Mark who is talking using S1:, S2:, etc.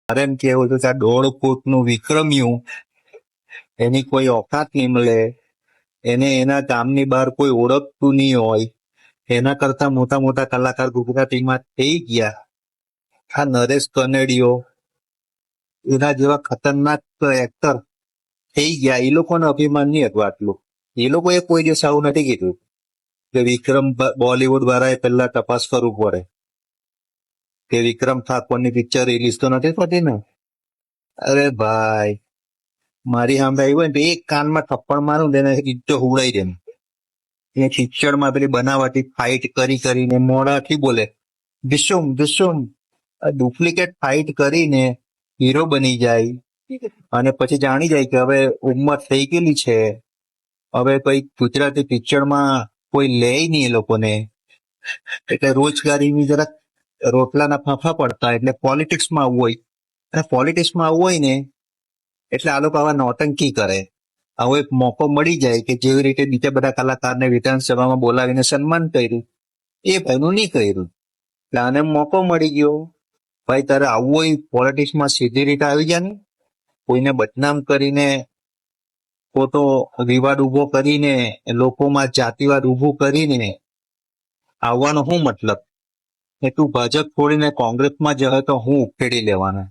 S1: મારે એમ કેવું હતું કે આ 1.5 ફૂટનું વિક્રમ્યું એની કોઈ ઓકાત નહીં મળે, એને એના ગામની બહાર કોઈ ઓળખતું નહીં હોય, એના કરતા મોટા મોટા કલાકાર ગુજરાતીમાં થઈ ગયા. આ નરેશ કનેડિયો એના જેવા ખતરનાક એક્ટર થઈ ગયા. એ લોકોને અભિમાન નહીં હતું આટલું. એ લોકોએ કોઈ દિવસ આવું નથી કીધું કે વિક્રમ બોલિવૂડ વાળાએ પહેલા તપાસ કરવું પડે કે વિક્રમ ઠાકોરની પિક્ચર રિલીઝ તો નથી થતી ને. અરે ભાઈ, મારી સામે આવ્યું હોય ને તો એક કાનમાં થપ્પડ મારું તેને ઈચ્છો હુડાઈ દે. એ પિક્ચરમાં પેલી બનાવટી ફાઇટ કરીને મોઢાથી બોલે ધુસુમ ધુસુમ, ડુપ્લિકેટ ફાઇટ કરીને હીરો બની જાય અને પછી જાણી જાય કે હવે ઉંમર થઈ ગયેલી છે, હવે કોઈ ગુજરાતી પિક્ચરમાં કોઈ લે નહીં એ લોકોને, એટલે રોજગારીની જરાક રોટલાના ફાંફા પડતા, એટલે પોલિટિક્સમાં આવવું હોય. અને પોલિટિક્સમાં આવવું હોય ને એટલે આ લોકો આવા નોટંકી કરે. આવો એક મોકો મળી જાય કે જેવી રીતે બીજા બધા કલાકારને વિધાનસભામાં બોલાવીને સન્માન કર્યું, એ ભાઈનું નહીં કર્યું. એટલે આને મોકો મળી ગયો, ભાઈ તારે આવવું હોય પોલિટિક્સમાં સીધી રીતે આવી જાય ને, કોઈને બદનામ કરીને, ખોટો વિવાદ ઉભો કરીને, લોકોમાં જાતિવાદ ઉભું કરીને આવવાનો શું મતલબ? એ તું ભાજપ છોડીને કોંગ્રેસમાં જશે તો હું ઉખેડી લેવાના.